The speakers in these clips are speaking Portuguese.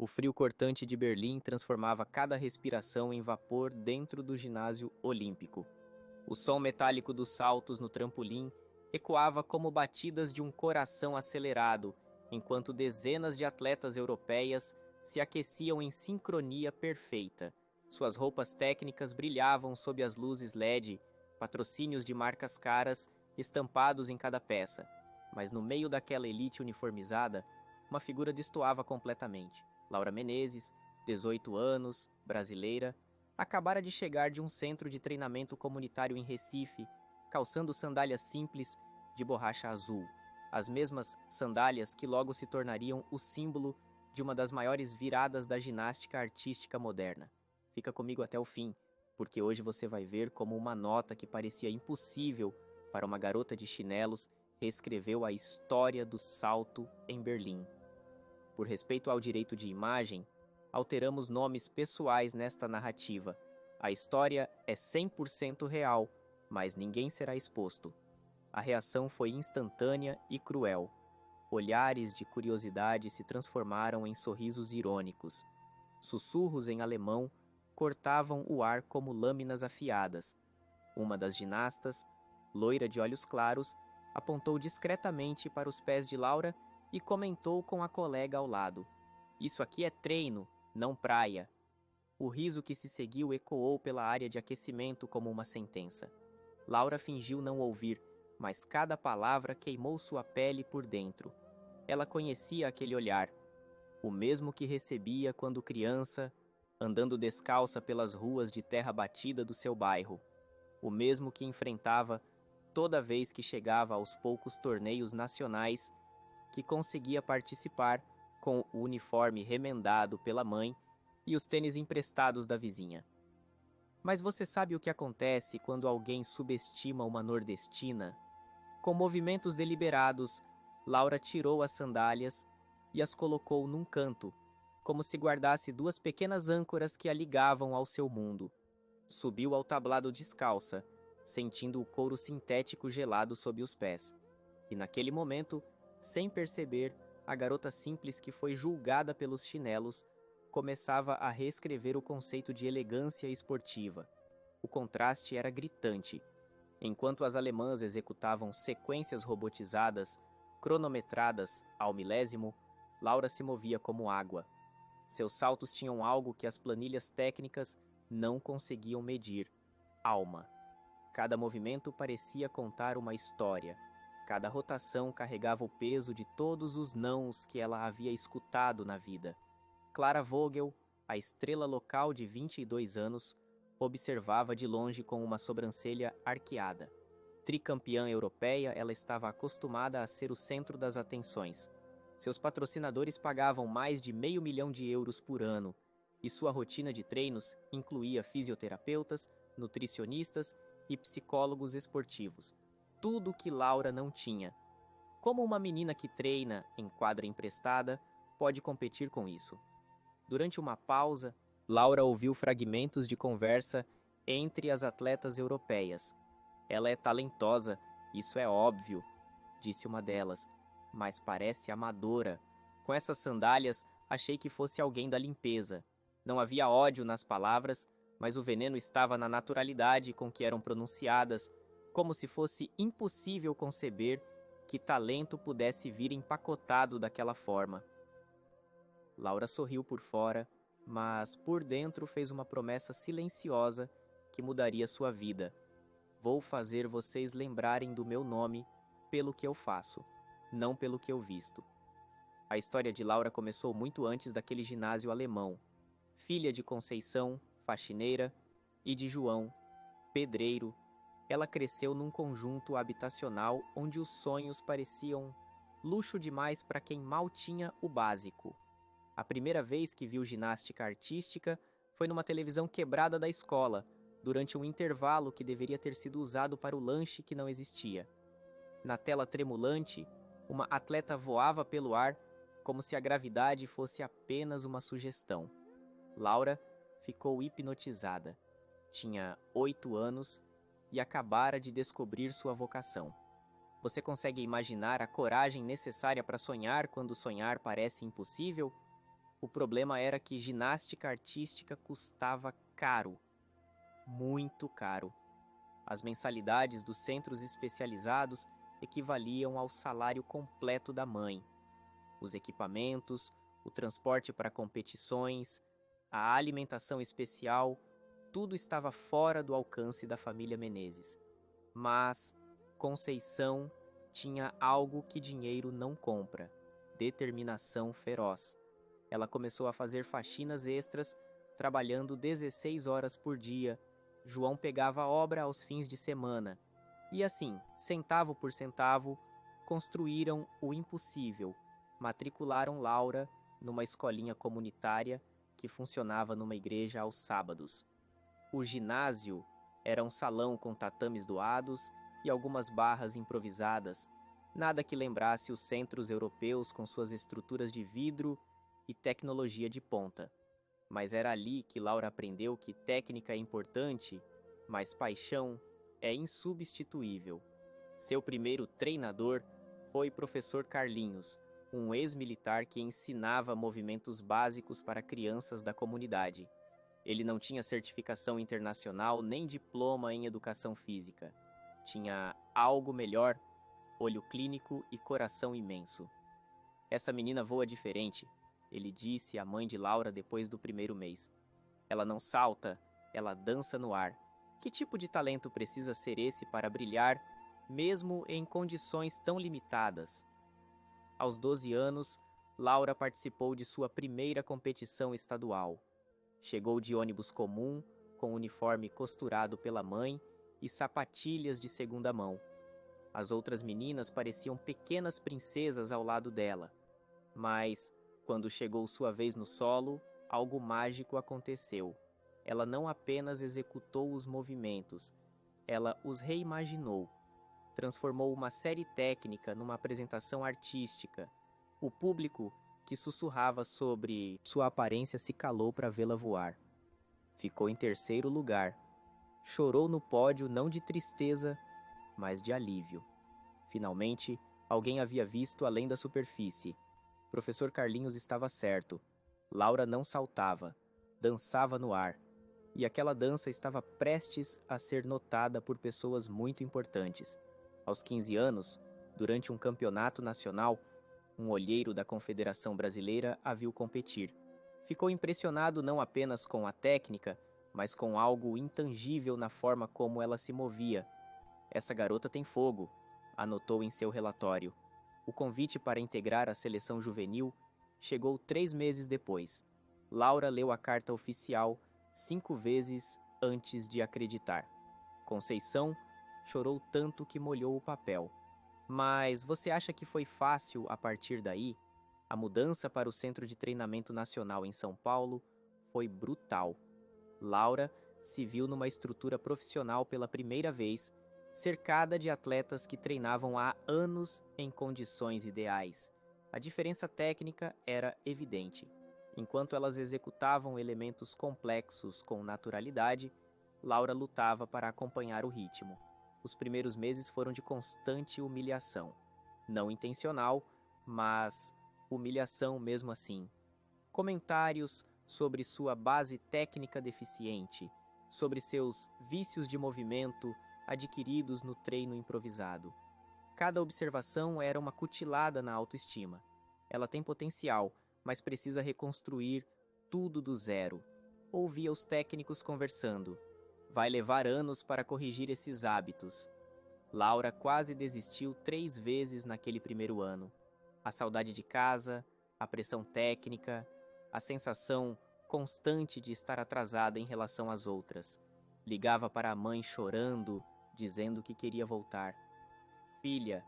O frio cortante de Berlim transformava cada respiração em vapor dentro do ginásio olímpico. O som metálico dos saltos no trampolim ecoava como batidas de um coração acelerado, enquanto dezenas de atletas europeias se aqueciam em sincronia perfeita. Suas roupas técnicas brilhavam sob as luzes LED, patrocínios de marcas caras estampados em cada peça. Mas no meio daquela elite uniformizada, uma figura destoava completamente. Laura Menezes, 18 anos, brasileira, acabara de chegar de um centro de treinamento comunitário em Recife, calçando sandálias simples de borracha azul, as mesmas sandálias que logo se tornariam o símbolo de uma das maiores viradas da ginástica artística moderna. Fica comigo até o fim, porque hoje você vai ver como uma nota que parecia impossível para uma garota de chinelos reescreveu a história do salto em Berlim. Por respeito ao direito de imagem, alteramos nomes pessoais nesta narrativa. A história é 100% real, mas ninguém será exposto. A reação foi instantânea e cruel. Olhares de curiosidade se transformaram em sorrisos irônicos. Sussurros em alemão cortavam o ar como lâminas afiadas. Uma das ginastas, loira de olhos claros, apontou discretamente para os pés de Laura e comentou com a colega ao lado: "Isso aqui é treino, não praia." O riso que se seguiu ecoou pela área de aquecimento como uma sentença. Laura fingiu não ouvir, mas cada palavra queimou sua pele por dentro. Ela conhecia aquele olhar, o mesmo que recebia quando criança, andando descalça pelas ruas de terra batida do seu bairro, o mesmo que enfrentava toda vez que chegava aos poucos torneios nacionais que conseguia participar com o uniforme remendado pela mãe e os tênis emprestados da vizinha. Mas você sabe o que acontece quando alguém subestima uma nordestina? Com movimentos deliberados, Laura tirou as sandálias e as colocou num canto, como se guardasse duas pequenas âncoras que a ligavam ao seu mundo. Subiu ao tablado descalça, sentindo o couro sintético gelado sob os pés. E naquele momento, sem perceber, a garota simples que foi julgada pelos chinelos começava a reescrever o conceito de elegância esportiva. O contraste era gritante. Enquanto as alemãs executavam sequências robotizadas, cronometradas ao milésimo, Laura se movia como água. Seus saltos tinham algo que as planilhas técnicas não conseguiam medir: alma. Cada movimento parecia contar uma história. Cada rotação carregava o peso de todos os nãos que ela havia escutado na vida. Clara Vogel, a estrela local de 22 anos, observava de longe com uma sobrancelha arqueada. Tricampeã europeia, ela estava acostumada a ser o centro das atenções. Seus patrocinadores pagavam mais de €500 mil por ano, e sua rotina de treinos incluía fisioterapeutas, nutricionistas e psicólogos esportivos. Tudo que Laura não tinha. Como uma menina que treina em quadra emprestada pode competir com isso? Durante uma pausa, Laura ouviu fragmentos de conversa entre as atletas europeias. "Ela é talentosa, isso é óbvio", disse uma delas, "mas parece amadora. Com essas sandálias, achei que fosse alguém da limpeza." Não havia ódio nas palavras, mas o veneno estava na naturalidade com que eram pronunciadas, como se fosse impossível conceber que talento pudesse vir empacotado daquela forma. Laura sorriu por fora, mas por dentro fez uma promessa silenciosa que mudaria sua vida. "Vou fazer vocês lembrarem do meu nome pelo que eu faço, não pelo que eu visto." A história de Laura começou muito antes daquele ginásio alemão. Filha de Conceição, faxineira, e de João, pedreiro, ela cresceu num conjunto habitacional onde os sonhos pareciam luxo demais para quem mal tinha o básico. A primeira vez que viu ginástica artística foi numa televisão quebrada da escola, durante um intervalo que deveria ter sido usado para o lanche que não existia. Na tela tremulante, uma atleta voava pelo ar como se a gravidade fosse apenas uma sugestão. Laura ficou hipnotizada. Tinha 8 anos e acabara de descobrir sua vocação. Você consegue imaginar a coragem necessária para sonhar quando sonhar parece impossível? O problema era que ginástica artística custava caro, muito caro. As mensalidades dos centros especializados equivaliam ao salário completo da mãe. Os equipamentos, o transporte para competições, a alimentação especial, tudo estava fora do alcance da família Menezes. Mas Conceição tinha algo que dinheiro não compra: determinação feroz. Ela começou a fazer faxinas extras, trabalhando 16 horas por dia. João pegava obra aos fins de semana. E assim, centavo por centavo, construíram o impossível. Matricularam Laura numa escolinha comunitária que funcionava numa igreja aos sábados. O ginásio era um salão com tatames doados e algumas barras improvisadas, nada que lembrasse os centros europeus com suas estruturas de vidro e tecnologia de ponta. Mas era ali que Laura aprendeu que técnica é importante, mas paixão é insubstituível. Seu primeiro treinador foi professor Carlinhos, um ex-militar que ensinava movimentos básicos para crianças da comunidade. Ele não tinha certificação internacional nem diploma em educação física. Tinha algo melhor: olho clínico e coração imenso. Essa menina voa diferente, ele disse à mãe de Laura depois do primeiro mês. Ela não salta, ela dança no ar. Que tipo de talento precisa ser esse para brilhar, mesmo em condições tão limitadas? Aos 12 anos, Laura participou de sua primeira competição estadual. Chegou de ônibus comum, com uniforme costurado pela mãe e sapatilhas de segunda mão. As outras meninas pareciam pequenas princesas ao lado dela. Mas, quando chegou sua vez no solo, algo mágico aconteceu. Ela não apenas executou os movimentos, ela os reimaginou. Transformou uma série técnica numa apresentação artística. O público, que sussurrava sobre sua aparência, se calou para vê-la voar. Ficou em terceiro lugar. Chorou no pódio não de tristeza, mas de alívio. Finalmente, alguém havia visto além da superfície. Professor Carlinhos estava certo. Laura não saltava, dançava no ar. E aquela dança estava prestes a ser notada por pessoas muito importantes. Aos 15 anos, durante um campeonato nacional, um olheiro da Confederação Brasileira a viu competir. Ficou impressionado não apenas com a técnica, mas com algo intangível na forma como ela se movia. Essa garota tem fogo, anotou em seu relatório. O convite para integrar a seleção juvenil chegou 3 meses depois. Laura leu a carta oficial 5 vezes antes de acreditar. Conceição chorou tanto que molhou o papel. Mas você acha que foi fácil a partir daí? A mudança para o Centro de Treinamento Nacional em São Paulo foi brutal. Laura se viu numa estrutura profissional pela primeira vez, cercada de atletas que treinavam há anos em condições ideais. A diferença técnica era evidente. Enquanto elas executavam elementos complexos com naturalidade, Laura lutava para acompanhar o ritmo. Os primeiros meses foram de constante humilhação. Não intencional, mas humilhação mesmo assim. Comentários sobre sua base técnica deficiente, sobre seus vícios de movimento adquiridos no treino improvisado. Cada observação era uma cutilada na autoestima. Ela tem potencial, mas precisa reconstruir tudo do zero. Ouvia os técnicos conversando. Vai levar anos para corrigir esses hábitos. Laura quase desistiu 3 vezes naquele primeiro ano. A saudade de casa, a pressão técnica, a sensação constante de estar atrasada em relação às outras. Ligava para a mãe chorando, dizendo que queria voltar. Filha,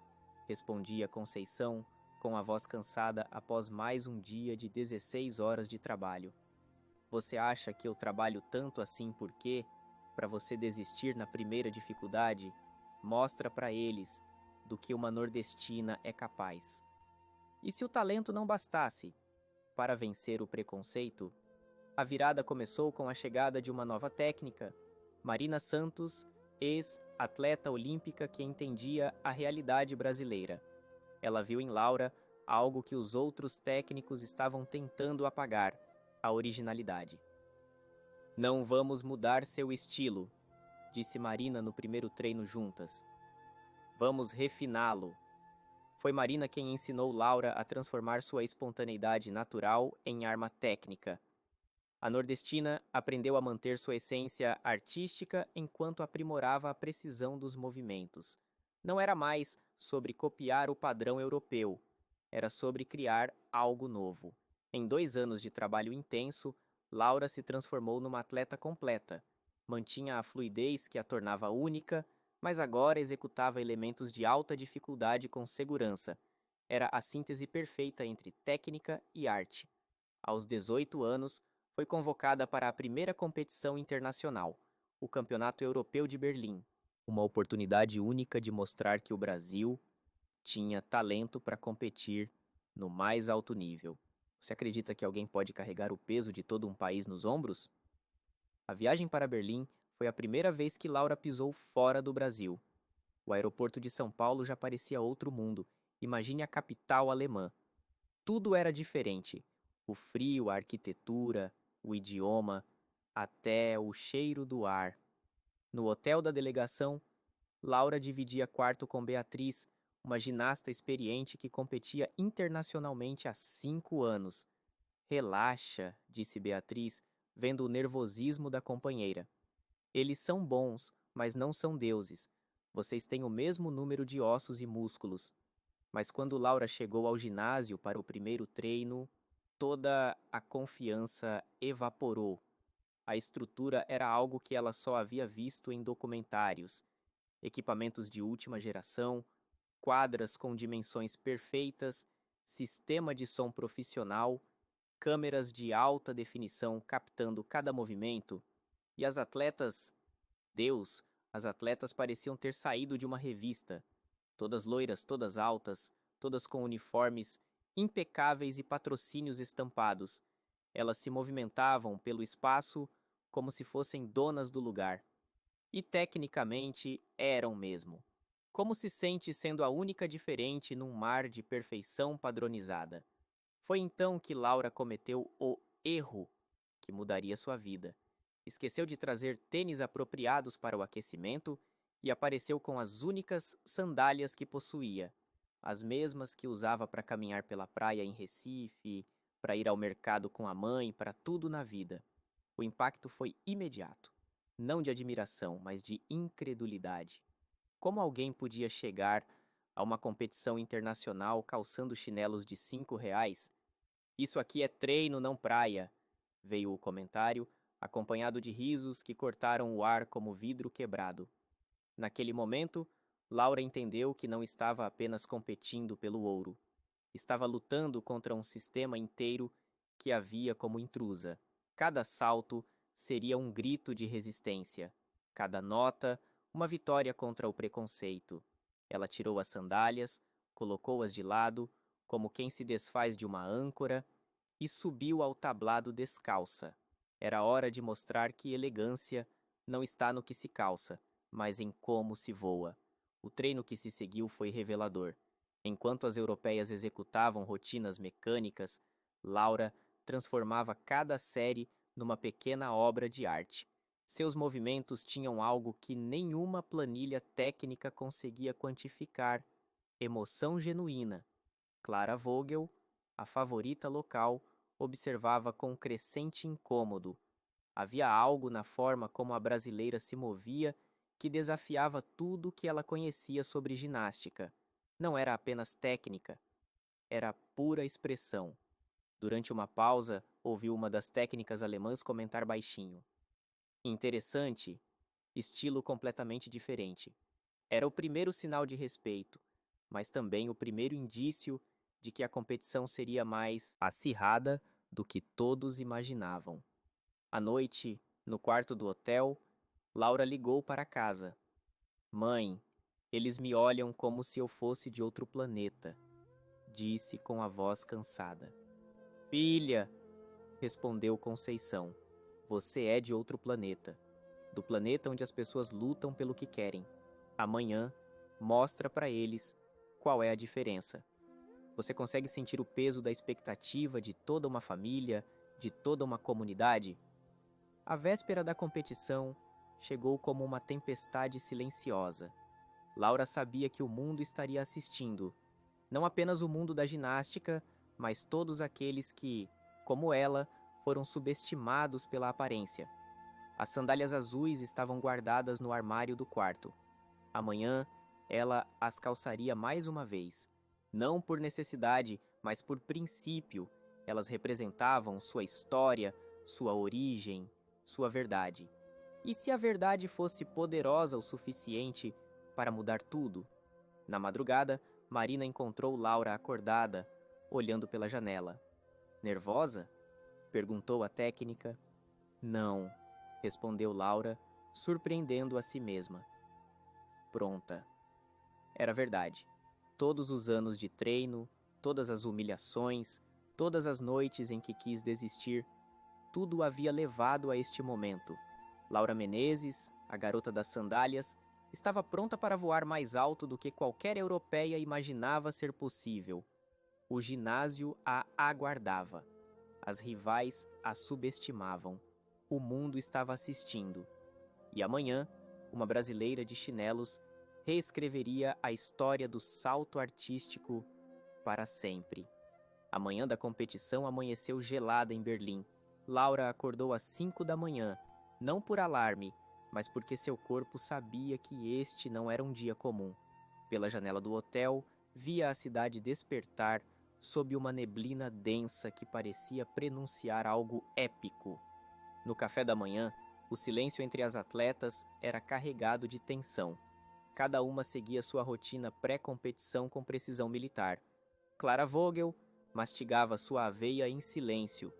respondia Conceição com a voz cansada após mais um dia de 16 horas de trabalho. Você acha que eu trabalho tanto assim por quê? Para você desistir na primeira dificuldade? Mostra para eles do que uma nordestina é capaz. E se o talento não bastasse para vencer o preconceito? A virada começou com a chegada de uma nova técnica, Marina Santos, ex-atleta olímpica que entendia a realidade brasileira. Ela viu em Laura algo que os outros técnicos estavam tentando apagar: a originalidade. "Não vamos mudar seu estilo", disse Marina no primeiro treino juntas. "Vamos refiná-lo." Foi Marina quem ensinou Laura a transformar sua espontaneidade natural em arma técnica. A nordestina aprendeu a manter sua essência artística enquanto aprimorava a precisão dos movimentos. Não era mais sobre copiar o padrão europeu, era sobre criar algo novo. Em 2 anos de trabalho intenso, Laura se transformou numa atleta completa. Mantinha a fluidez que a tornava única, mas agora executava elementos de alta dificuldade com segurança. Era a síntese perfeita entre técnica e arte. Aos 18 anos, foi convocada para a primeira competição internacional, o Campeonato Europeu de Berlim. Uma oportunidade única de mostrar que o Brasil tinha talento para competir no mais alto nível. Você acredita que alguém pode carregar o peso de todo um país nos ombros? A viagem para Berlim foi a primeira vez que Laura pisou fora do Brasil. O aeroporto de São Paulo já parecia outro mundo. Imagine a capital alemã. Tudo era diferente. O frio, a arquitetura, o idioma, até o cheiro do ar. No hotel da delegação, Laura dividia quarto com Beatriz, uma ginasta experiente que competia internacionalmente há 5 anos. "Relaxa", disse Beatriz, vendo o nervosismo da companheira. "Eles são bons, mas não são deuses. Vocês têm o mesmo número de ossos e músculos." Mas quando Laura chegou ao ginásio para o primeiro treino, toda a confiança evaporou. A estrutura era algo que ela só havia visto em documentários. Equipamentos de última geração, quadras com dimensões perfeitas, sistema de som profissional, câmeras de alta definição captando cada movimento. E as atletas? Deus, as atletas pareciam ter saído de uma revista. Todas loiras, todas altas, todas com uniformes impecáveis e patrocínios estampados. Elas se movimentavam pelo espaço como se fossem donas do lugar. E tecnicamente eram mesmo. Como se sente sendo a única diferente num mar de perfeição padronizada? Foi então que Laura cometeu o erro que mudaria sua vida. Esqueceu de trazer tênis apropriados para o aquecimento e apareceu com as únicas sandálias que possuía, as mesmas que usava para caminhar pela praia em Recife, para ir ao mercado com a mãe, para tudo na vida. O impacto foi imediato, não de admiração, mas de incredulidade. Como alguém podia chegar a uma competição internacional calçando chinelos de R$ 5? "Isso aqui é treino, não praia", veio o comentário, acompanhado de risos que cortaram o ar como vidro quebrado. Naquele momento, Laura entendeu que não estava apenas competindo pelo ouro. Estava lutando contra um sistema inteiro que a via como intrusa. Cada salto seria um grito de resistência. Cada nota, uma vitória contra o preconceito. Ela tirou as sandálias, colocou-as de lado, como quem se desfaz de uma âncora, e subiu ao tablado descalça. Era hora de mostrar que elegância não está no que se calça, mas em como se voa. O treino que se seguiu foi revelador. Enquanto as europeias executavam rotinas mecânicas, Laura transformava cada série numa pequena obra de arte. Seus movimentos tinham algo que nenhuma planilha técnica conseguia quantificar: emoção genuína. Clara Vogel, a favorita local, observava com crescente incômodo. Havia algo na forma como a brasileira se movia que desafiava tudo que ela conhecia sobre ginástica. Não era apenas técnica, era pura expressão. Durante uma pausa, ouviu uma das técnicas alemãs comentar baixinho: "Interessante, estilo completamente diferente." Era o primeiro sinal de respeito, mas também o primeiro indício de que a competição seria mais acirrada do que todos imaginavam. À noite, no quarto do hotel, Laura ligou para casa. "Mãe, eles me olham como se eu fosse de outro planeta", disse com a voz cansada. "Filha", respondeu Conceição, "você é de outro planeta. Do planeta onde as pessoas lutam pelo que querem. Amanhã, mostra para eles qual é a diferença." Você consegue sentir o peso da expectativa de toda uma família, de toda uma comunidade? A véspera da competição chegou como uma tempestade silenciosa. Laura sabia que o mundo estaria assistindo. Não apenas o mundo da ginástica, mas todos aqueles que, como ela, foram subestimados pela aparência. As sandálias azuis estavam guardadas no armário do quarto. Amanhã, ela as calçaria mais uma vez. Não por necessidade, mas por princípio. Elas representavam sua história, sua origem, sua verdade. E se a verdade fosse poderosa o suficiente para mudar tudo? Na madrugada, Marina encontrou Laura acordada, olhando pela janela. Nervosa? Perguntou a técnica. Não, respondeu Laura, surpreendendo a si mesma. Pronta. Era verdade. Todos os anos de treino, todas as humilhações, todas as noites em que quis desistir, tudo havia levado a este momento. Laura Menezes, a garota das sandálias, estava pronta para voar mais alto do que qualquer europeia imaginava ser possível. O ginásio a aguardava. As rivais a subestimavam. O mundo estava assistindo. E amanhã, uma brasileira de chinelos reescreveria a história do salto artístico para sempre. A manhã da competição amanheceu gelada em Berlim. Laura acordou às 5 da manhã, não por alarme, mas porque seu corpo sabia que este não era um dia comum. Pela janela do hotel, via a cidade despertar sob uma neblina densa que parecia prenunciar algo épico. No café da manhã, o silêncio entre as atletas era carregado de tensão. Cada uma seguia sua rotina pré-competição com precisão militar. Clara Vogel mastigava sua aveia em silêncio,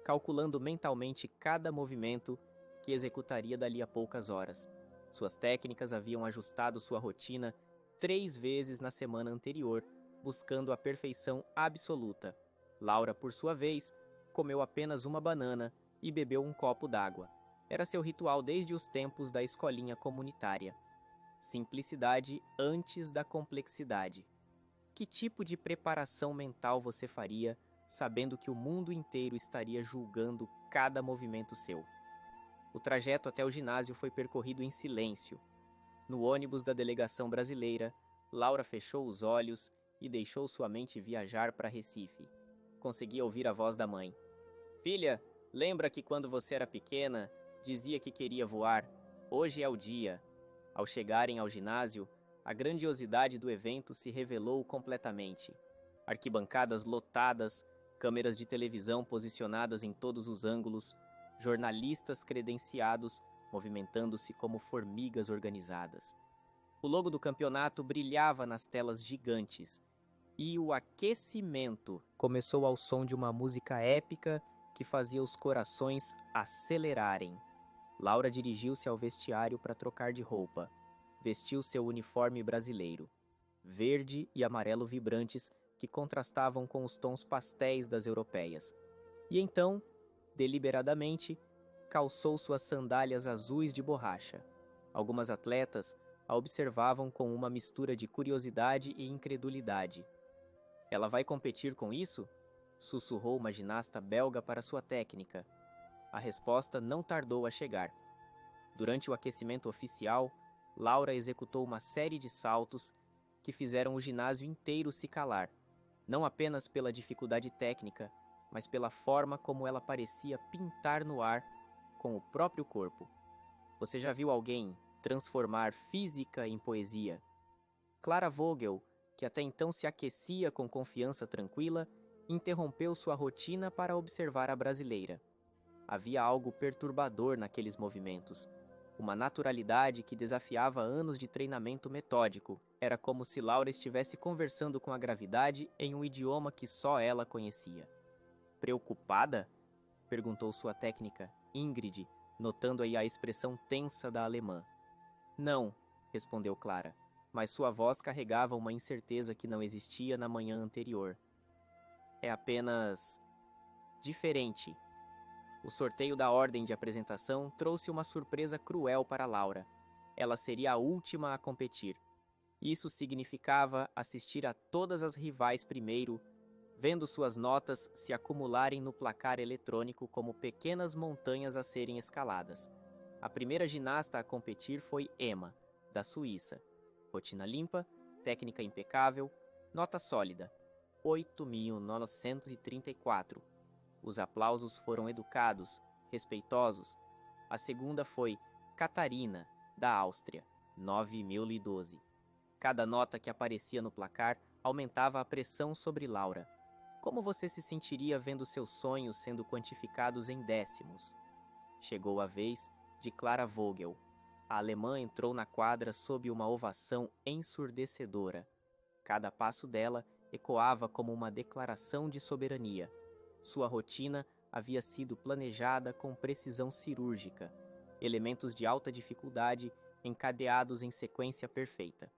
calculando mentalmente cada movimento que executaria dali a poucas horas. Suas técnicas haviam ajustado sua rotina 3 vezes na semana anterior, buscando a perfeição absoluta. Laura, por sua vez, comeu apenas uma banana e bebeu um copo d'água. Era seu ritual desde os tempos da escolinha comunitária. Simplicidade antes da complexidade. Que tipo de preparação mental você faria, sabendo que o mundo inteiro estaria julgando cada movimento seu? O trajeto até o ginásio foi percorrido em silêncio. No ônibus da delegação brasileira, Laura fechou os olhos e deixou sua mente viajar para Recife. Conseguia ouvir a voz da mãe. Filha, lembra que quando você era pequena, dizia que queria voar? Hoje é o dia. Ao chegarem ao ginásio, a grandiosidade do evento se revelou completamente. Arquibancadas lotadas, câmeras de televisão posicionadas em todos os ângulos, jornalistas credenciados movimentando-se como formigas organizadas. O logo do campeonato brilhava nas telas gigantes, e o aquecimento começou ao som de uma música épica que fazia os corações acelerarem. Laura dirigiu-se ao vestiário para trocar de roupa. Vestiu seu uniforme brasileiro, verde e amarelo vibrantes que contrastavam com os tons pastéis das europeias. E então, deliberadamente, calçou suas sandálias azuis de borracha. Algumas atletas a observavam com uma mistura de curiosidade e incredulidade. Ela vai competir com isso? Sussurrou uma ginasta belga para sua técnica. A resposta não tardou a chegar. Durante o aquecimento oficial, Laura executou uma série de saltos que fizeram o ginásio inteiro se calar, não apenas pela dificuldade técnica, mas pela forma como ela parecia pintar no ar com o próprio corpo. Você já viu alguém transformar física em poesia? Clara Vogel, que até então se aquecia com confiança tranquila, interrompeu sua rotina para observar a brasileira. Havia algo perturbador naqueles movimentos. Uma naturalidade que desafiava anos de treinamento metódico. Era como se Laura estivesse conversando com a gravidade em um idioma que só ela conhecia. Preocupada? Perguntou sua técnica, Ingrid, notando aí a expressão tensa da alemã. Não, respondeu Clara, mas sua voz carregava uma incerteza que não existia na manhã anterior. É apenas diferente. O sorteio da ordem de apresentação trouxe uma surpresa cruel para Laura. Ela seria a última a competir. Isso significava assistir a todas as rivais primeiro, vendo suas notas se acumularem no placar eletrônico como pequenas montanhas a serem escaladas. A primeira ginasta a competir foi Emma, da Suíça. Rotina limpa, técnica impecável, nota sólida, 8.934. Os aplausos foram educados, respeitosos. A segunda foi Catarina, da Áustria, 9.012. Cada nota que aparecia no placar aumentava a pressão sobre Laura. Como você se sentiria vendo seus sonhos sendo quantificados em décimos? Chegou a vez de Clara Vogel. A alemã entrou na quadra sob uma ovação ensurdecedora. Cada passo dela ecoava como uma declaração de soberania. Sua rotina havia sido planejada com precisão cirúrgica, elementos de alta dificuldade encadeados em sequência perfeita.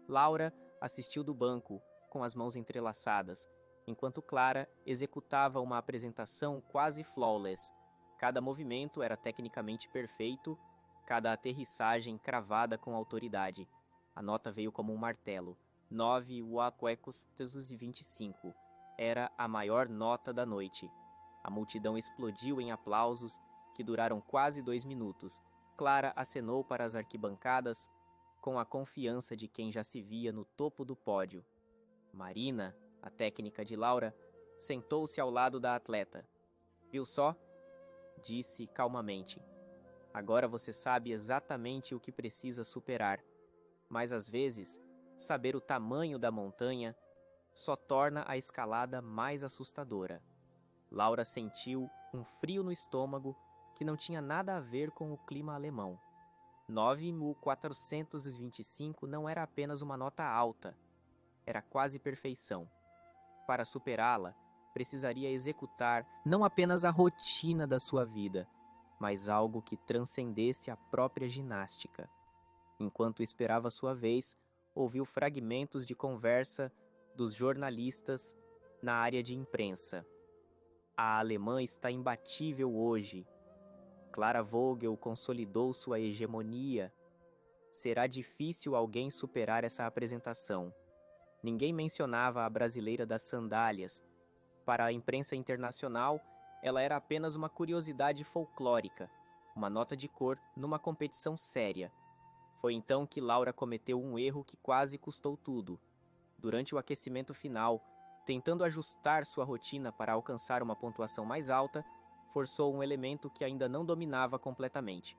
Laura assistiu do banco, com as mãos entrelaçadas, enquanto Clara executava uma apresentação quase flawless. Cada movimento era tecnicamente perfeito, cada aterrissagem cravada com autoridade. A nota veio como um martelo. 9,25. Era a maior nota da noite. A multidão explodiu em aplausos que duraram quase 2 minutos. Clara acenou para as arquibancadas com a confiança de quem já se via no topo do pódio. Marina, a técnica de Laura, sentou-se ao lado da atleta. Viu só? Disse calmamente. Agora você sabe exatamente o que precisa superar, mas às vezes, saber o tamanho da montanha só torna a escalada mais assustadora. Laura sentiu um frio no estômago que não tinha nada a ver com o clima alemão. 9.425 não era apenas uma nota alta, era quase perfeição. Para superá-la, precisaria executar não apenas a rotina da sua vida, mas algo que transcendesse a própria ginástica. Enquanto esperava sua vez, ouviu fragmentos de conversa dos jornalistas na área de imprensa. A alemã está imbatível hoje. Clara Vogel consolidou sua hegemonia. Será difícil alguém superar essa apresentação. Ninguém mencionava a brasileira das sandálias. Para a imprensa internacional, ela era apenas uma curiosidade folclórica, uma nota de cor numa competição séria. Foi então que Laura cometeu um erro que quase custou tudo. Durante o aquecimento final, tentando ajustar sua rotina para alcançar uma pontuação mais alta, forçou um elemento que ainda não dominava completamente.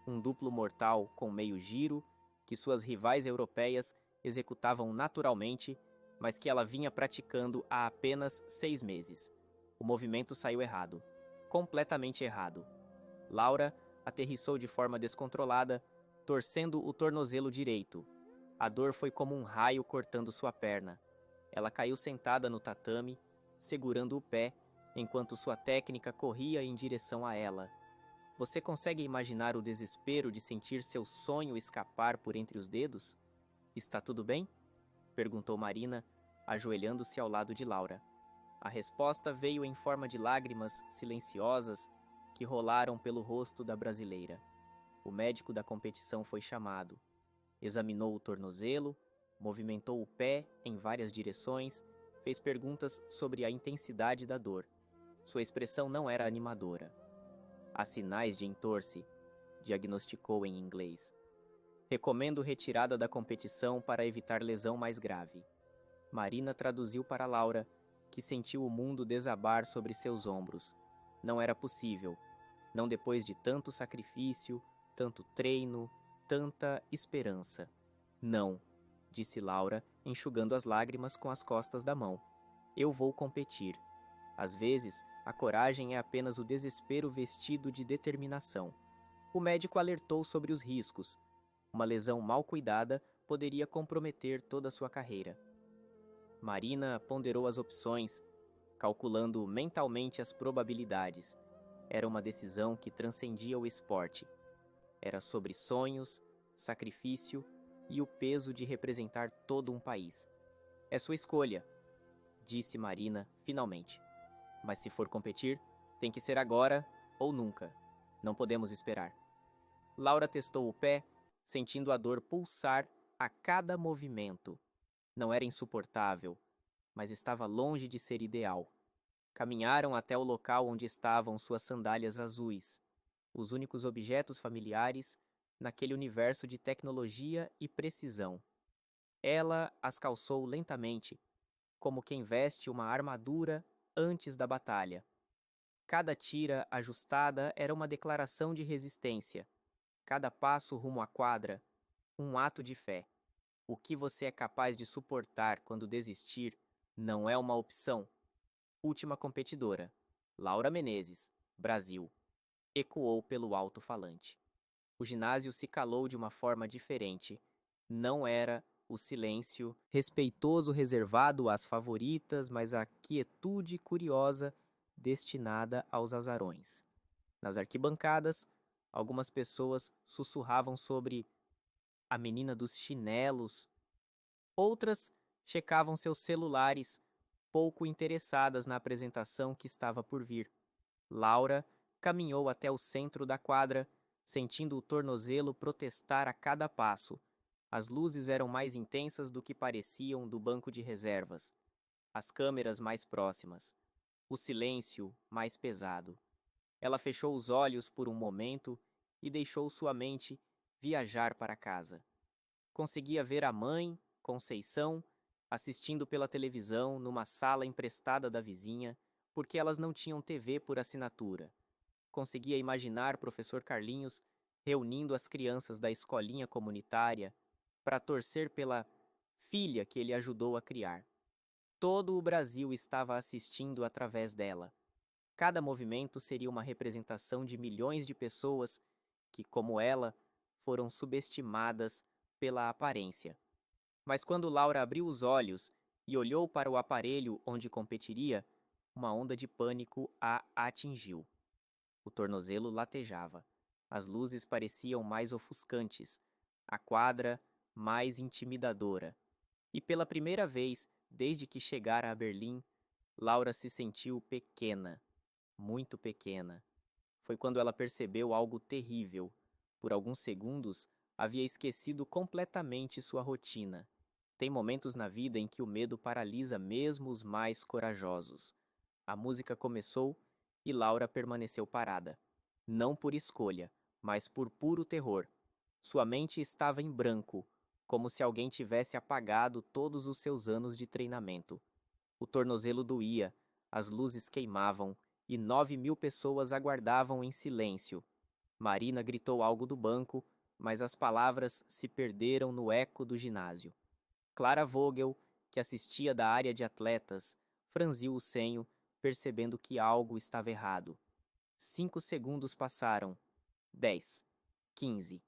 Um duplo mortal com meio giro, que suas rivais europeias executavam naturalmente, mas que ela vinha praticando há apenas 6 meses. O movimento saiu errado. Completamente errado. Laura aterrissou de forma descontrolada, torcendo o tornozelo direito. A dor foi como um raio cortando sua perna. Ela caiu sentada no tatame, segurando o pé, enquanto sua técnica corria em direção a ela. Você consegue imaginar o desespero de sentir seu sonho escapar por entre os dedos? Está tudo bem? Perguntou Marina, ajoelhando-se ao lado de Laura. A resposta veio em forma de lágrimas silenciosas que rolaram pelo rosto da brasileira. O médico da competição foi chamado. Examinou o tornozelo, movimentou o pé em várias direções, fez perguntas sobre a intensidade da dor. Sua expressão não era animadora. Há sinais de entorse, diagnosticou em inglês. Recomendo retirada da competição para evitar lesão mais grave. Marina traduziu para Laura, que sentiu o mundo desabar sobre seus ombros. Não era possível. Não depois de tanto sacrifício, tanto treino, tanta esperança. Não, disse Laura, enxugando as lágrimas com as costas da mão. Eu vou competir. Às vezes, a coragem é apenas o desespero vestido de determinação. O médico alertou sobre os riscos. Uma lesão mal cuidada poderia comprometer toda a sua carreira. Marina ponderou as opções, calculando mentalmente as probabilidades. Era uma decisão que transcendia o esporte. Era sobre sonhos, sacrifício e o peso de representar todo um país. É sua escolha, disse Marina finalmente. Mas se for competir, tem que ser agora ou nunca. Não podemos esperar. Laura testou o pé, sentindo a dor pulsar a cada movimento. Não era insuportável, mas estava longe de ser ideal. Caminharam até o local onde estavam suas sandálias azuis, os únicos objetos familiares naquele universo de tecnologia e precisão. Ela as calçou lentamente, como quem veste uma armadura antes da batalha. Cada tira ajustada era uma declaração de resistência. Cada passo rumo à quadra, um ato de fé. O que você é capaz de suportar quando desistir não é uma opção. Última competidora, Laura Menezes, Brasil, ecoou pelo alto-falante. O ginásio se calou de uma forma diferente. Não era o silêncio respeitoso reservado às favoritas, mas a quietude curiosa destinada aos azarões. Nas arquibancadas, algumas pessoas sussurravam sobre a menina dos chinelos. Outras checavam seus celulares, pouco interessadas na apresentação que estava por vir. Laura caminhou até o centro da quadra, sentindo o tornozelo protestar a cada passo. As luzes eram mais intensas do que pareciam do banco de reservas. As câmeras mais próximas. O silêncio mais pesado. Ela fechou os olhos por um momento e deixou sua mente viajar para casa. Conseguia ver a mãe, Conceição, assistindo pela televisão numa sala emprestada da vizinha, porque elas não tinham TV por assinatura. Conseguia imaginar professor Carlinhos reunindo as crianças da escolinha comunitária para torcer pela filha que ele ajudou a criar. Todo o Brasil estava assistindo através dela. Cada movimento seria uma representação de milhões de pessoas que, como ela, foram subestimadas pela aparência. Mas quando Laura abriu os olhos e olhou para o aparelho onde competiria, uma onda de pânico a atingiu. O tornozelo latejava. As luzes pareciam mais ofuscantes, a quadra mais intimidadora. E pela primeira vez, desde que chegara a Berlim, Laura se sentiu pequena, muito pequena. Foi quando ela percebeu algo terrível. Por alguns segundos, havia esquecido completamente sua rotina. Tem momentos na vida em que o medo paralisa mesmo os mais corajosos. A música começou e Laura permaneceu parada. Não por escolha, mas por puro terror. Sua mente estava em branco, como se alguém tivesse apagado todos os seus anos de treinamento. O tornozelo doía, as luzes queimavam e 9.000 pessoas aguardavam em silêncio. Marina gritou algo do banco, mas as palavras se perderam no eco do ginásio. Clara Vogel, que assistia da área de atletas, franziu o senho, percebendo que algo estava errado. 5 segundos passaram. 10. 15.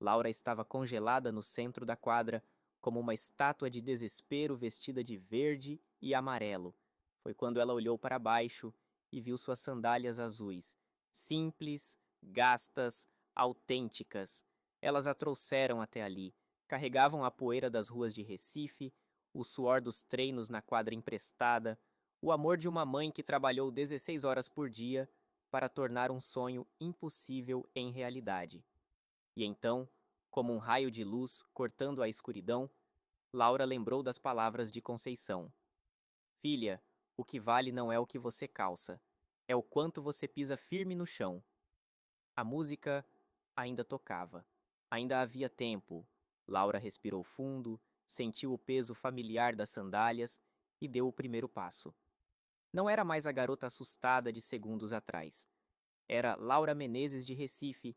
Laura estava congelada no centro da quadra, como uma estátua de desespero vestida de verde e amarelo. Foi quando ela olhou para baixo e viu suas sandálias azuis. Simples, gastas, autênticas. Elas a trouxeram até ali. Carregavam a poeira das ruas de Recife, o suor dos treinos na quadra emprestada, o amor de uma mãe que trabalhou 16 horas por dia para tornar um sonho impossível em realidade. E então, como um raio de luz cortando a escuridão, Laura lembrou das palavras de Conceição. Filha, o que vale não é o que você calça, é o quanto você pisa firme no chão. A música ainda tocava. Ainda havia tempo. Laura respirou fundo, sentiu o peso familiar das sandálias e deu o primeiro passo. Não era mais a garota assustada de segundos atrás. Era Laura Menezes de Recife,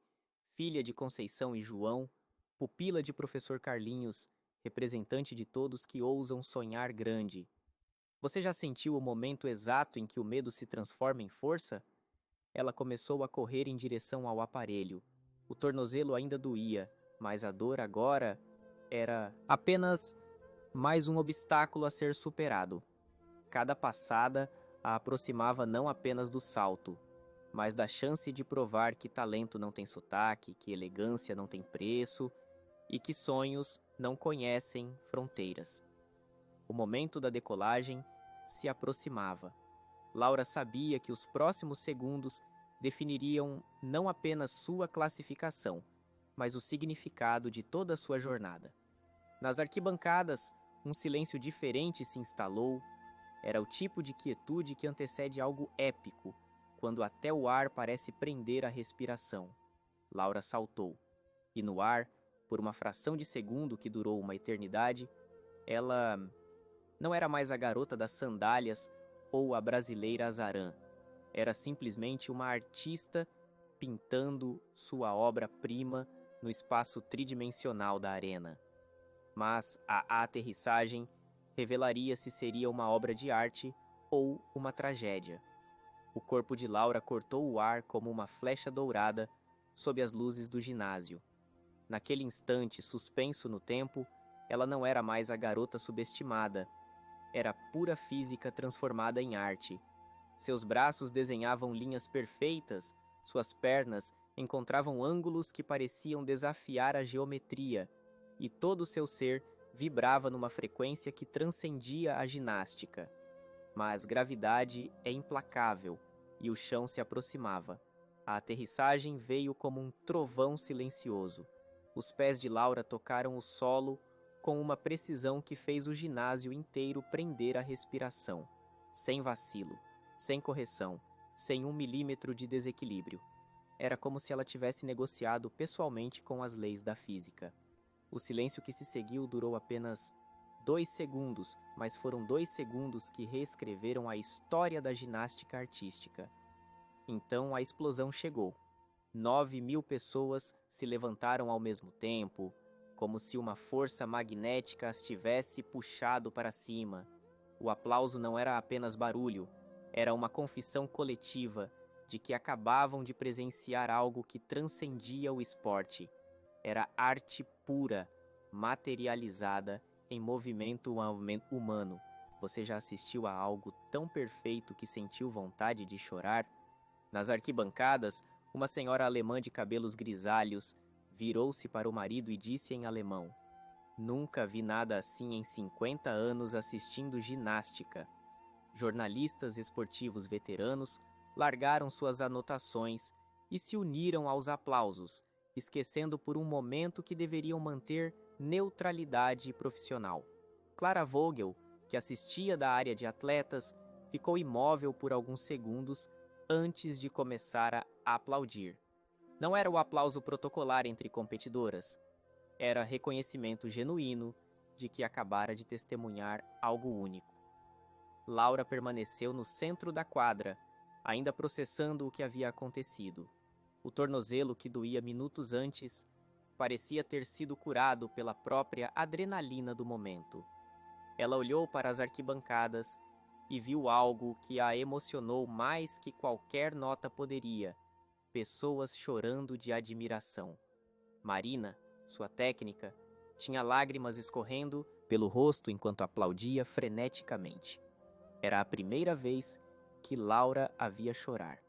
filha de Conceição e João, pupila de professor Carlinhos, representante de todos que ousam sonhar grande. Você já sentiu o momento exato em que o medo se transforma em força? Ela começou a correr em direção ao aparelho. O tornozelo ainda doía, mas a dor agora era apenas mais um obstáculo a ser superado. Cada passada a aproximava não apenas do salto, mas da chance de provar que talento não tem sotaque, que elegância não tem preço e que sonhos não conhecem fronteiras. O momento da decolagem se aproximava. Laura sabia que os próximos segundos definiriam não apenas sua classificação, mas o significado de toda a sua jornada. Nas arquibancadas, um silêncio diferente se instalou. Era o tipo de quietude que antecede algo épico, quando até o ar parece prender a respiração. Laura saltou, e no ar, por uma fração de segundo que durou uma eternidade, ela não era mais a garota das sandálias ou a brasileira azarã. Era simplesmente uma artista pintando sua obra-prima no espaço tridimensional da arena. Mas a aterrissagem revelaria se seria uma obra de arte ou uma tragédia. O corpo de Laura cortou o ar como uma flecha dourada sob as luzes do ginásio. Naquele instante, suspenso no tempo, ela não era mais a garota subestimada. Era pura física transformada em arte. Seus braços desenhavam linhas perfeitas, suas pernas encontravam ângulos que pareciam desafiar a geometria, e todo o seu ser vibrava numa frequência que transcendia a ginástica. Mas gravidade é implacável, e o chão se aproximava. A aterrissagem veio como um trovão silencioso. Os pés de Laura tocaram o solo com uma precisão que fez o ginásio inteiro prender a respiração, sem vacilo, sem correção, sem 1 milímetro de desequilíbrio. Era como se ela tivesse negociado pessoalmente com as leis da física. O silêncio que se seguiu durou apenas 2 segundos, mas foram 2 segundos que reescreveram a história da ginástica artística. Então a explosão chegou. 9.000 pessoas se levantaram ao mesmo tempo, como se uma força magnética as tivesse puxado para cima. O aplauso não era apenas barulho, era uma confissão coletiva de que acabavam de presenciar algo que transcendia o esporte. Era arte pura, materializada em movimento humano. Você já assistiu a algo tão perfeito que sentiu vontade de chorar? Nas arquibancadas, uma senhora alemã de cabelos grisalhos virou-se para o marido e disse em alemão: "Nunca vi nada assim em 50 anos assistindo ginástica." Jornalistas esportivos veteranos largaram suas anotações e se uniram aos aplausos, esquecendo por um momento que deveriam manter neutralidade profissional. Clara Vogel, que assistia da área de atletas, ficou imóvel por alguns segundos antes de começar a aplaudir. Não era o aplauso protocolar entre competidoras. Era reconhecimento genuíno de que acabara de testemunhar algo único. Laura permaneceu no centro da quadra, ainda processando o que havia acontecido. O tornozelo que doía minutos antes parecia ter sido curado pela própria adrenalina do momento. Ela olhou para as arquibancadas e viu algo que a emocionou mais que qualquer nota poderia: pessoas chorando de admiração. Marina, sua técnica, tinha lágrimas escorrendo pelo rosto enquanto aplaudia freneticamente. Era a primeira vez que Laura a via chorar.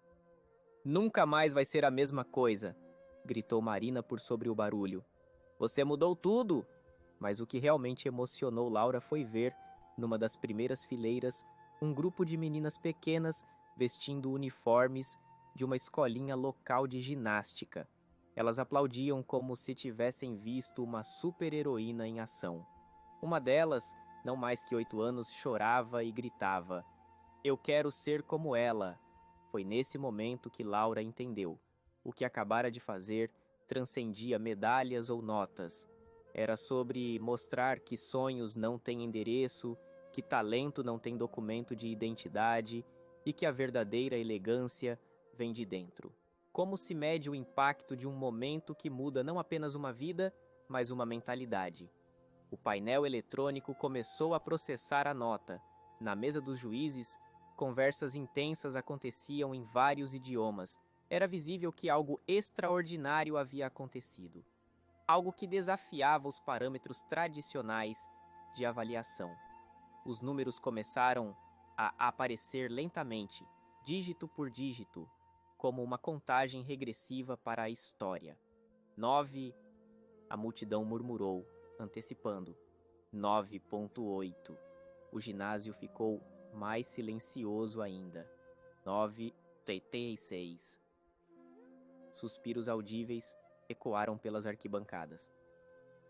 "Nunca mais vai ser a mesma coisa", gritou Marina por sobre o barulho. "Você mudou tudo!" Mas o que realmente emocionou Laura foi ver, numa das primeiras fileiras, um grupo de meninas pequenas vestindo uniformes de uma escolinha local de ginástica. Elas aplaudiam como se tivessem visto uma super-heroína em ação. Uma delas, não mais que 8 anos, chorava e gritava: "Eu quero ser como ela." Foi nesse momento que Laura entendeu. O que acabara de fazer transcendia medalhas ou notas. Era sobre mostrar que sonhos não têm endereço, que talento não tem documento de identidade e que a verdadeira elegância vem de dentro. Como se mede o impacto de um momento que muda não apenas uma vida, mas uma mentalidade? O painel eletrônico começou a processar a nota. Na mesa dos juízes, conversas intensas aconteciam em vários idiomas. Era visível que algo extraordinário havia acontecido. Algo que desafiava os parâmetros tradicionais de avaliação. Os números começaram a aparecer lentamente, dígito por dígito, como uma contagem regressiva para a história. 9, a multidão murmurou, antecipando. 9,8. O ginásio ficou mais silencioso ainda. 9,36. Suspiros audíveis ecoaram pelas arquibancadas.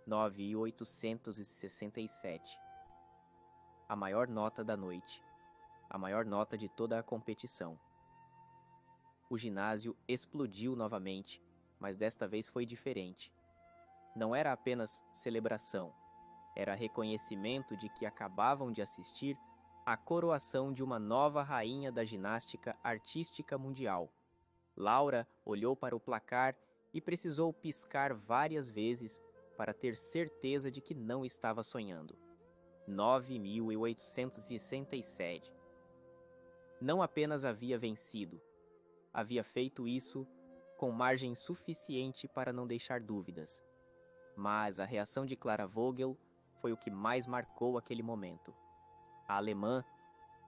9.867. A maior nota da noite. A maior nota de toda a competição. O ginásio explodiu novamente, mas desta vez foi diferente. Não era apenas celebração, era reconhecimento de que acabavam de assistir à coroação de uma nova rainha da ginástica artística mundial. Laura olhou para o placar e precisou piscar várias vezes para ter certeza de que não estava sonhando. 9.867. Não apenas havia vencido, havia feito isso com margem suficiente para não deixar dúvidas. Mas a reação de Clara Vogel foi o que mais marcou aquele momento. A alemã,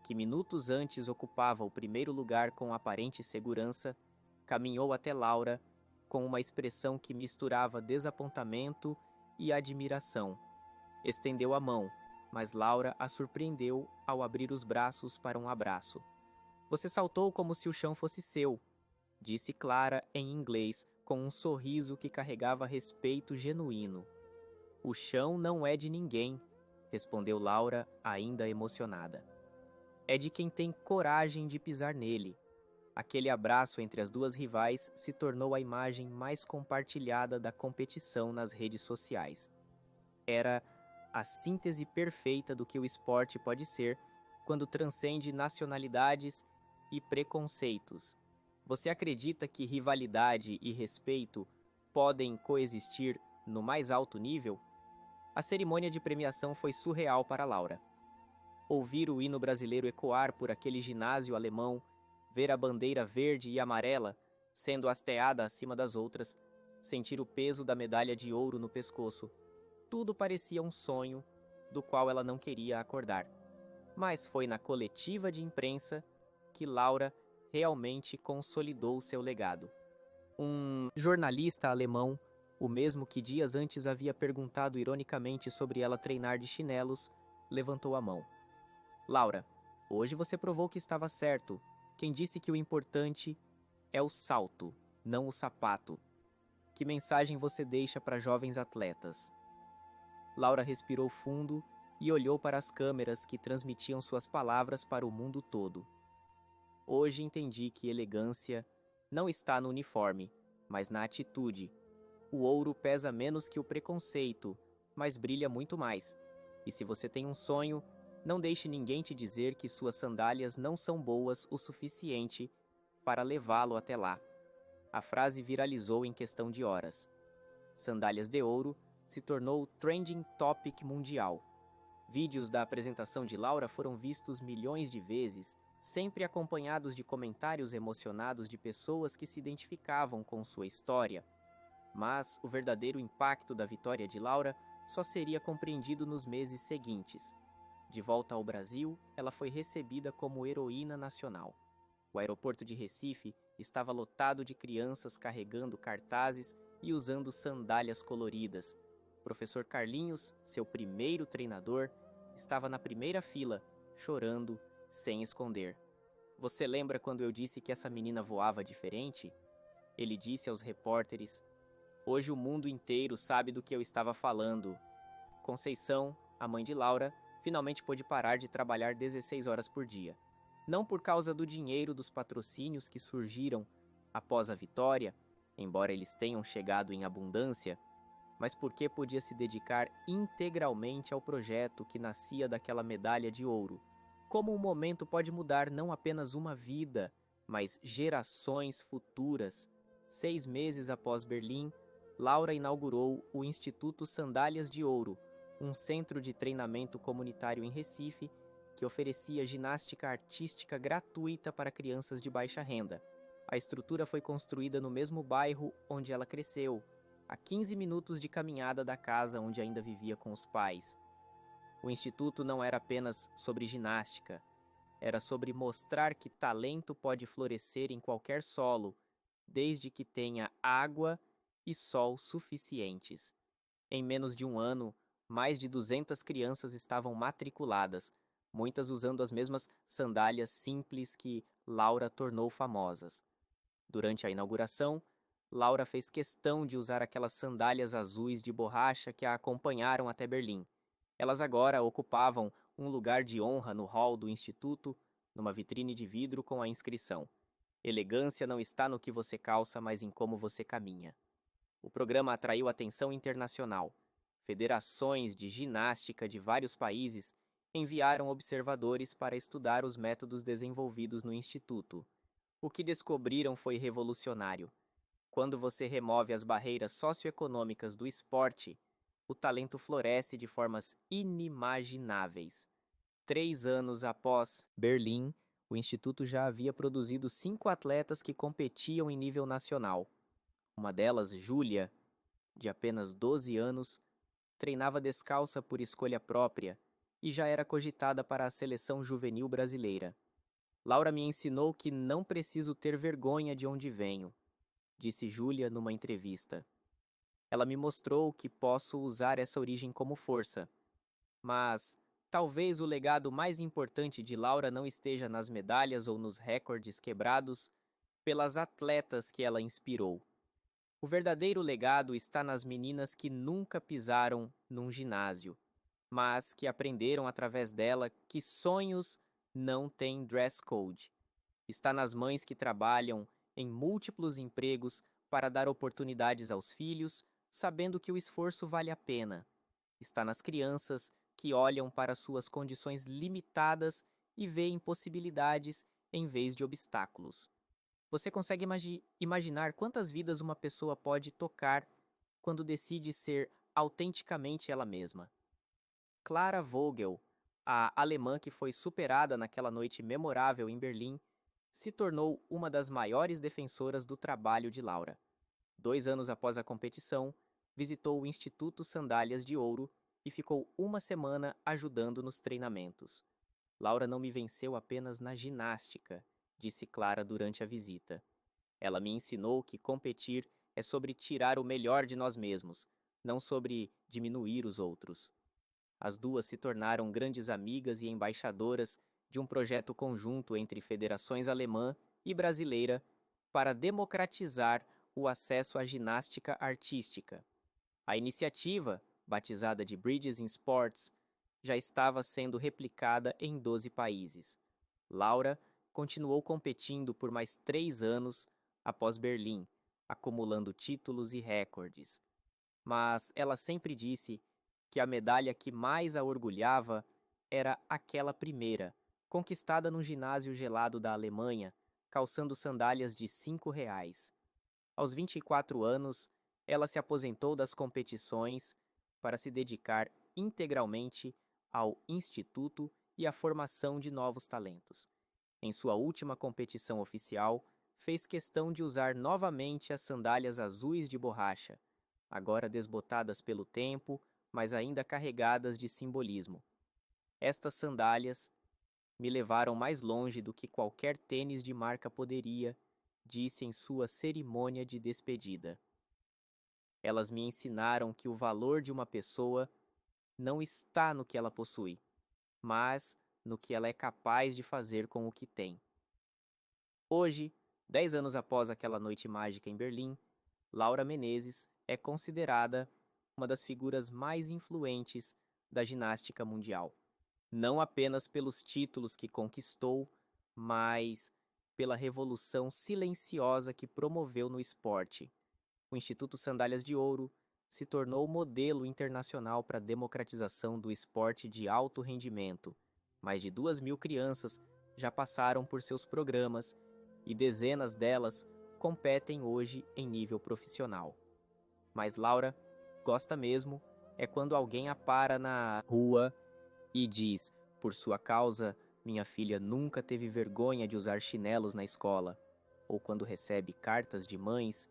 que minutos antes ocupava o primeiro lugar com aparente segurança, caminhou até Laura com uma expressão que misturava desapontamento e admiração. Estendeu a mão, mas Laura a surpreendeu ao abrir os braços para um abraço. Você saltou como se o chão fosse seu, disse Clara em inglês, com um sorriso que carregava respeito genuíno. O chão não é de ninguém, respondeu Laura, ainda emocionada. É de quem tem coragem de pisar nele. Aquele abraço entre as duas rivais se tornou a imagem mais compartilhada da competição nas redes sociais. Era a síntese perfeita do que o esporte pode ser quando transcende nacionalidades e preconceitos. Você acredita que rivalidade e respeito podem coexistir no mais alto nível? A cerimônia de premiação foi surreal para Laura. Ouvir o hino brasileiro ecoar por aquele ginásio alemão, ver a bandeira verde e amarela sendo hasteada acima das outras, sentir o peso da medalha de ouro no pescoço, tudo parecia um sonho do qual ela não queria acordar. Mas foi na coletiva de imprensa que Laura realmente consolidou seu legado. Um jornalista alemão, o mesmo que dias antes havia perguntado ironicamente sobre ela treinar de chinelos, levantou a mão. Laura, hoje você provou que estava certo. Quem disse que o importante é o salto, não o sapato? Que mensagem você deixa para jovens atletas? Laura respirou fundo e olhou para as câmeras que transmitiam suas palavras para o mundo todo. Hoje entendi que elegância não está no uniforme, mas na atitude. O ouro pesa menos que o preconceito, mas brilha muito mais. E se você tem um sonho, não deixe ninguém te dizer que suas sandálias não são boas o suficiente para levá-lo até lá. A frase viralizou em questão de horas. Sandálias de ouro se tornou trending topic mundial. Vídeos da apresentação de Laura foram vistos milhões de vezes, sempre acompanhados de comentários emocionados de pessoas que se identificavam com sua história. Mas o verdadeiro impacto da vitória de Laura só seria compreendido nos meses seguintes. De volta ao Brasil, ela foi recebida como heroína nacional. O aeroporto de Recife estava lotado de crianças carregando cartazes e usando sandálias coloridas. O professor Carlinhos, seu primeiro treinador, estava na primeira fila, chorando, sem esconder. Você lembra quando eu disse que essa menina voava diferente? Ele disse aos repórteres. Hoje o mundo inteiro sabe do que eu estava falando. Conceição, a mãe de Laura, finalmente pôde parar de trabalhar 16 horas por dia. Não por causa do dinheiro dos patrocínios que surgiram após a vitória, embora eles tenham chegado em abundância, mas porque podia se dedicar integralmente ao projeto que nascia daquela medalha de ouro. Como um momento pode mudar não apenas uma vida, mas gerações futuras. 6 meses após Berlim, Laura inaugurou o Instituto Sandálias de Ouro, um centro de treinamento comunitário em Recife que oferecia ginástica artística gratuita para crianças de baixa renda. A estrutura foi construída no mesmo bairro onde ela cresceu, a 15 minutos de caminhada da casa onde ainda vivia com os pais. O instituto não era apenas sobre ginástica, era sobre mostrar que talento pode florescer em qualquer solo, desde que tenha água e sol suficientes. Em menos de um ano, mais de 200 crianças estavam matriculadas, muitas usando as mesmas sandálias simples que Laura tornou famosas. Durante a inauguração, Laura fez questão de usar aquelas sandálias azuis de borracha que a acompanharam até Berlim. Elas agora ocupavam um lugar de honra no hall do instituto, numa vitrine de vidro com a inscrição: Elegância não está no que você calça, mas em como você caminha. O programa atraiu atenção internacional. Federações de ginástica de vários países enviaram observadores para estudar os métodos desenvolvidos no instituto. O que descobriram foi revolucionário. Quando você remove as barreiras socioeconômicas do esporte, o talento floresce de formas inimagináveis. 3 anos após Berlim, o Instituto já havia produzido 5 atletas que competiam em nível nacional. Uma delas, Júlia, de apenas 12 anos, treinava descalça por escolha própria e já era cogitada para a seleção juvenil brasileira. Laura me ensinou que não preciso ter vergonha de onde venho, disse Júlia numa entrevista. Ela me mostrou que posso usar essa origem como força. Mas talvez o legado mais importante de Laura não esteja nas medalhas ou nos recordes quebrados pelas atletas que ela inspirou. O verdadeiro legado está nas meninas que nunca pisaram num ginásio, mas que aprenderam através dela que sonhos não têm dress code. Está nas mães que trabalham em múltiplos empregos para dar oportunidades aos filhos, sabendo que o esforço vale a pena. Está nas crianças que olham para suas condições limitadas e veem possibilidades em vez de obstáculos. Você consegue imaginar quantas vidas uma pessoa pode tocar quando decide ser autenticamente ela mesma? Clara Vogel, a alemã que foi superada naquela noite memorável em Berlim, se tornou uma das maiores defensoras do trabalho de Laura. 2 anos após a competição, visitou o Instituto Sandálias de Ouro e ficou uma semana ajudando nos treinamentos. Laura não me venceu apenas na ginástica, disse Clara durante a visita. Ela me ensinou que competir é sobre tirar o melhor de nós mesmos, não sobre diminuir os outros. As duas se tornaram grandes amigas e embaixadoras de um projeto conjunto entre federações alemã e brasileira para democratizar o acesso à ginástica artística. A iniciativa, batizada de Bridges in Sports, já estava sendo replicada em 12 países. Laura continuou competindo por mais 3 anos após Berlim, acumulando títulos e recordes. Mas ela sempre disse que a medalha que mais a orgulhava era aquela primeira, conquistada num ginásio gelado da Alemanha, calçando sandálias de R$ 5. Aos 24 anos, ela se aposentou das competições para se dedicar integralmente ao Instituto e à formação de novos talentos. Em sua última competição oficial, fez questão de usar novamente as sandálias azuis de borracha, agora desbotadas pelo tempo, mas ainda carregadas de simbolismo. Estas sandálias me levaram mais longe do que qualquer tênis de marca poderia, disse em sua cerimônia de despedida. Elas me ensinaram que o valor de uma pessoa não está no que ela possui, mas no que ela é capaz de fazer com o que tem. Hoje, 10 anos após aquela noite mágica em Berlim, Laura Menezes é considerada uma das figuras mais influentes da ginástica mundial. Não apenas pelos títulos que conquistou, mas pela revolução silenciosa que promoveu no esporte. O Instituto Sandálias de Ouro se tornou modelo internacional para a democratização do esporte de alto rendimento. Mais de 2.000 crianças já passaram por seus programas e dezenas delas competem hoje em nível profissional. Mas Laura gosta mesmo é quando alguém a para na rua e diz: por sua causa, minha filha nunca teve vergonha de usar chinelos na escola, ou quando recebe cartas de mães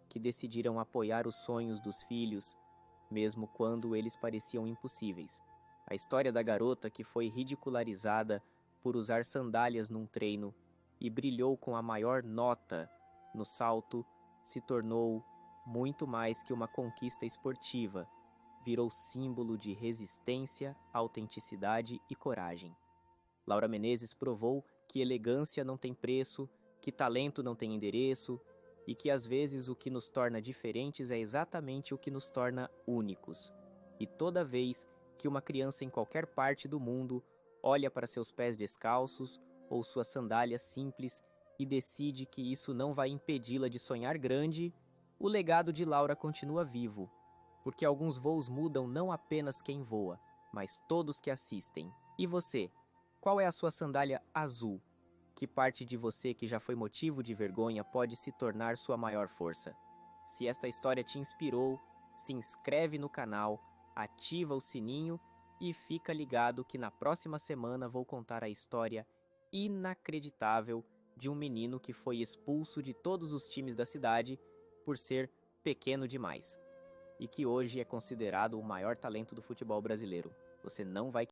que decidiram apoiar os sonhos dos filhos, mesmo quando eles pareciam impossíveis. A história da garota que foi ridicularizada por usar sandálias num treino e brilhou com a maior nota no salto se tornou muito mais que uma conquista esportiva, virou símbolo de resistência, autenticidade e coragem. Laura Menezes provou que elegância não tem preço, que talento não tem endereço e que às vezes o que nos torna diferentes é exatamente o que nos torna únicos. E toda vez que uma criança em qualquer parte do mundo olha para seus pés descalços ou suas sandálias simples e decide que isso não vai impedi-la de sonhar grande, o legado de Laura continua vivo, porque alguns voos mudam não apenas quem voa, mas todos que assistem. E você? Qual é a sua sandália azul? Que parte de você que já foi motivo de vergonha pode se tornar sua maior força? Se esta história te inspirou, se inscreve no canal, ativa o sininho e fica ligado que na próxima semana vou contar a história inacreditável de um menino que foi expulso de todos os times da cidade por ser pequeno demais e que hoje é considerado o maior talento do futebol brasileiro. Você não vai